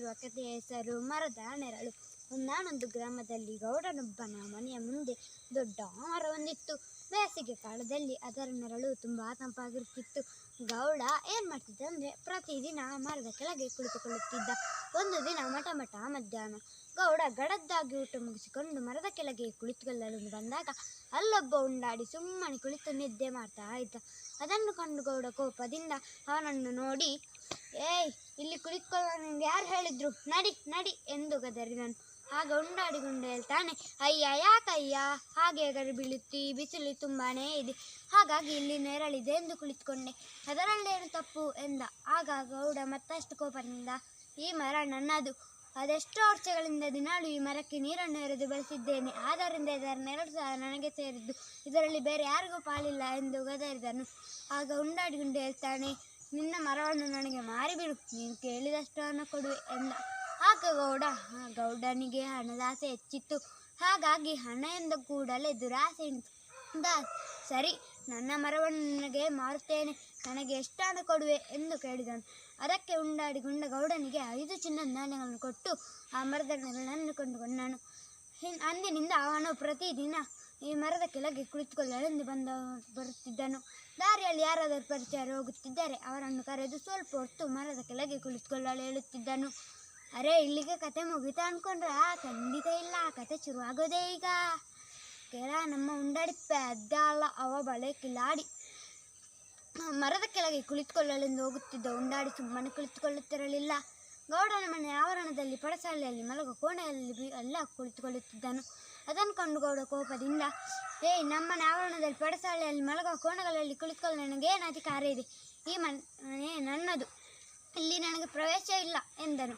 ಹೇಳಿರುವ ಕಥೆಯ ಹೆಸರು ಮರದ ನೆರಳು. ಒಂದಾನೊಂದು ಗ್ರಾಮದಲ್ಲಿ ಗೌಡನೊಬ್ಬನ ಮನೆಯ ಮುಂದೆ ದೊಡ್ಡ ಮರವೊಂದಿತ್ತು. ಬೇಸಿಗೆ ಕಾಲದಲ್ಲಿ ಅದರ ನೆರಳು ತುಂಬಾ ತಂಪಾಗಿರುತ್ತಿತ್ತು. ಗೌಡ ಏನ್ ಮಾಡ್ತಿದ್ದ ಅಂದ್ರೆ ಪ್ರತಿದಿನ ಮರದ ಕೆಳಗೆ ಕುಳಿತುಕೊಳ್ಳುತ್ತಿದ್ದ. ಒಂದು ದಿನ ಮಠ ಮಧ್ಯಾಹ್ನ ಗೌಡ ಗಡದ್ದಾಗಿ ಊಟ ಮುಗಿಸಿಕೊಂಡು ಮರದ ಕೆಳಗೆ ಕುಳಿತುಕೊಳ್ಳಲು ಬಂದಾಗ ಅಲ್ಲೊಬ್ಬ ಉಂಡಾಡಿ ಸುಮ್ಮನೆ ಕುಳಿತು ನಿದ್ದೆ ಮಾಡ್ತಾ ಇದ್ದ. ಅದನ್ನು ಕಂಡು ಗೌಡ ಕೋಪದಿಂದ ಅವನನ್ನು ನೋಡಿ, ಏಯ್, ಇಲ್ಲಿ ಕುಳಿತುಕೊಳ್ಳ ನಿಂಗೆ ಯಾರು ಹೇಳಿದ್ರು? ನಡಿ ನಡಿ ಎಂದು ಗದರಿದನು. ಆಗ ಉಂಡಾಡಿಕೊಂಡು ಹೇಳ್ತಾನೆ, ಅಯ್ಯ ಯಾಕಯ್ಯ ಹಾಗೆ ಎಗರಿ ಬೀಳುತ್ತಿ, ಬಿಸಿಲು ತುಂಬಾನೇ ಇದೆ, ಹಾಗಾಗಿ ಇಲ್ಲಿ ನೆರಳಿದೆ ಎಂದು ಕುಳಿತುಕೊಂಡೆ, ಅದರಲ್ಲೇನು ತಪ್ಪು ಎಂದ. ಆಗ ಗೌಡ ಮತ್ತಷ್ಟು ಕೋಪದಿಂದ, ಈ ಮರ ನನ್ನದು, ಅದೆಷ್ಟೋ ವರ್ಷಗಳಿಂದ ದಿನಾಳು ಈ ಮರಕ್ಕೆ ನೀರನ್ನು ಎರೆದು ಬೆಳೆಸಿದ್ದೇನೆ, ಆದ್ದರಿಂದ ಇದರ ನೆರಳು ಸಹ ನನಗೆ ಸೇರಿದ್ದು, ಇದರಲ್ಲಿ ಬೇರೆ ಯಾರಿಗೂ ಪಾಲಿಲ್ಲ ಎಂದು ಗದರಿದನು. ಆಗ ಉಂಡಾಡಿಕೊಂಡು ಹೇಳ್ತಾನೆ, ನಿನ್ನ ಮರವನ್ನು ನನಗೆ ಮಾರಿಬಿಡು, ನೀನು ಕೇಳಿದಷ್ಟು ಹಣ ಕೊಡುವೆ ಎಂದ. ಆಗ ಗೌಡನಿಗೆ ಹಣದ ಆಸೆ ಹೆಚ್ಚಿತ್ತು. ಹಾಗಾಗಿ ಹಣ ಎಂದ ಕೂಡಲೇ ದುರಾಸೆಯಿಂದ, ಸರಿ, ನನ್ನ ಮರವನ್ನು ನಿನಗೆ ಮಾರುತ್ತೇನೆ, ನನಗೆ ಎಷ್ಟು ಹಣ ಕೊಡುವೆ ಎಂದು ಕೇಳಿದನು. ಅದಕ್ಕೆ ಉಂಡಾಡಿಕೊಂಡ ಗೌಡನಿಗೆ 5 ಚಿನ್ನದ ನಾಣ್ಯಗಳನ್ನು ಕೊಟ್ಟು ಆ ಮರದ ನೆರಳನ್ನು ಕೊಂಡುಕೊಂಡನು. ಅಂದಿನಿಂದ ಅವನು ಪ್ರತಿದಿನ ಈ ಮರದ ಕೆಳಗೆ ಕುಳಿತುಕೊಳ್ಳಲೆಂದು ಬರುತ್ತಿದ್ದನು. ದಾರಿಯಲ್ಲಿ ಯಾರಾದರೂ ಪರಿಚಯರು ಹೋಗುತ್ತಿದ್ದರೆ ಅವರನ್ನು ಕರೆದು ಸ್ವಲ್ಪ ಹೊತ್ತು ಮರದ ಕೆಳಗೆ ಕುಳಿತುಕೊಳ್ಳಲು ಹೇಳುತ್ತಿದ್ದನು. ಅರೆ, ಇಲ್ಲಿಗೆ ಕತೆ ಮುಗಿತಾ ಅನ್ಕೊಂಡ್ರ? ಖಂಡಿತ ಇಲ್ಲ, ಕತೆ ಶುರುವಾಗೋದೇ ಈಗ. ಕೆಲ ನಮ್ಮ ಉಂಡಾಡಿ ಪೆದ್ದ ಅಲ್ಲ, ಅವ ಬಳೆ ಕಿಲಾಡಿ. ಮರದ ಕೆಳಗೆ ಕುಳಿತುಕೊಳ್ಳಲೆಂದು ಹೋಗುತ್ತಿದ್ದ ಉಂಡಾಡಿ ಸುಮ್ಮನೆ ಕುಳಿತುಕೊಳ್ಳುತ್ತಿರಲಿಲ್ಲ. ಗೌಡನ ಮನೆ ಆವರಣದಲ್ಲಿ ಪಡಸಾಲೆಯಲ್ಲಿ ಮಲಗುವ ಕೋಣೆಯಲ್ಲಿ ಎಲ್ಲ ಕುಳಿತುಕೊಳ್ಳುತ್ತಿದ್ದನು. ಅದನ್ನು ಕಂಡು ಗೌಡ ಕೋಪದಿಂದ, ಏಯ್, ನಮ್ಮನೆ ಆವರಣದಲ್ಲಿ ಪಡಸಾಲೆಯಲ್ಲಿ ಮಲಗುವ ಕೋಣೆಗಳಲ್ಲಿ ಕುಳಿತುಕೊಳ್ಳಲು ನನಗೇನು ಅಧಿಕಾರ ಇದೆ? ಈ ಮನೆ ನನ್ನದು, ಇಲ್ಲಿ ನನಗೆ ಪ್ರವೇಶ ಇಲ್ಲ ಎಂದನು.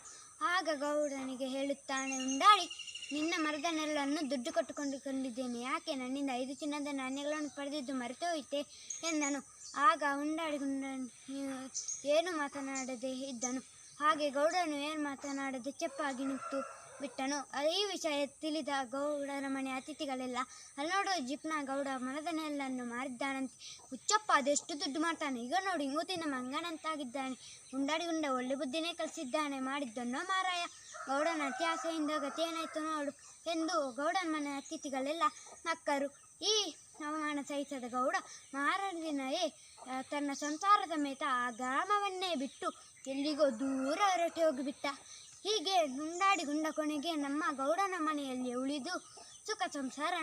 ಆಗ ಗೌಡನಿಗೆ ಹೇಳುತ್ತಾನೆ ಉಂಡಾಡಿ, ನಿನ್ನ ಮರದ ನೆರಳನ್ನು ದುಡ್ಡು ಕೊಟ್ಟುಕೊಂಡಿದ್ದೇನೆ, ಯಾಕೆ ನನ್ನಿಂದ 5 ಚಿನ್ನದ ನಾಣ್ಯಗಳನ್ನು ಪಡೆದಿದ್ದು ಮರೆತು ಹೋಯಿತೆ ಎಂದನು. ಆಗ ಏನು ಮಾತನಾಡದೆ ಇದ್ದನು. ಹಾಗೆ ಗೌಡನು ಏನು ಮಾತನಾಡದೆ ಚಪ್ಪಾಗಿ ನಿಂತು ಬಿಟ್ಟನು. ಈ ವಿಷಯ ತಿಳಿದ ಗೌಡನ ಮನೆ ಅತಿಥಿಗಳೆಲ್ಲ, ಅಲ್ಲಿ ನೋಡೋ ಜಿಪ್ನ ಗೌಡ ಮರದ ನೆರಳನ್ನು ಮಾರಿದ್ದಾನಂತೆ, ಹುಚ್ಚಪ್ಪ ಅದೆಷ್ಟು ದುಡ್ಡು ಮಾಡ್ತಾನೆ, ಈಗ ನೋಡಿ ಮೂತಿನ ಮಂಗನಂತಾಗಿದ್ದಾನೆ, ಉಂಡಾಡಿಗುಂಡ ಒಳ್ಳೆ ಬುದ್ಧಿನೇ ಕಲಿಸಿದ್ದಾನೆ, ಮಾಡಿದ್ದನ್ನೋ ಮಾರಾಯ, ಗೌಡನ ಅತಿ ಆಸೆಯಿಂದ ಗತಿಯೇನಾಯ್ತು ನೋಡು ಎಂದು ಗೌಡನ ಮನೆ ಅತಿಥಿಗಳೆಲ್ಲ ನಕ್ಕರು. ಈ ಅವಮಾನ ಸಹಿಸದ ಗೌಡ ಮಾರನೇ ದಿನವೇ ತನ್ನ ಸಂಸಾರ ಸಮೇತ ಆ ಗ್ರಾಮವನ್ನೇ ಬಿಟ್ಟು ಎಲ್ಲಿಗೋ ದೂರ ಹೊರಟು ಹೋಗಿಬಿಟ್ಟ. ಹೀಗೆ ಉಂಡಾಡಿಗುಂಡ ಕೊನೆಗೆ ನಮ್ಮ ಗೌಡನ ಮನೆಯಲ್ಲಿ ಉಳಿದು ಸುಖ ಸಂಸಾರ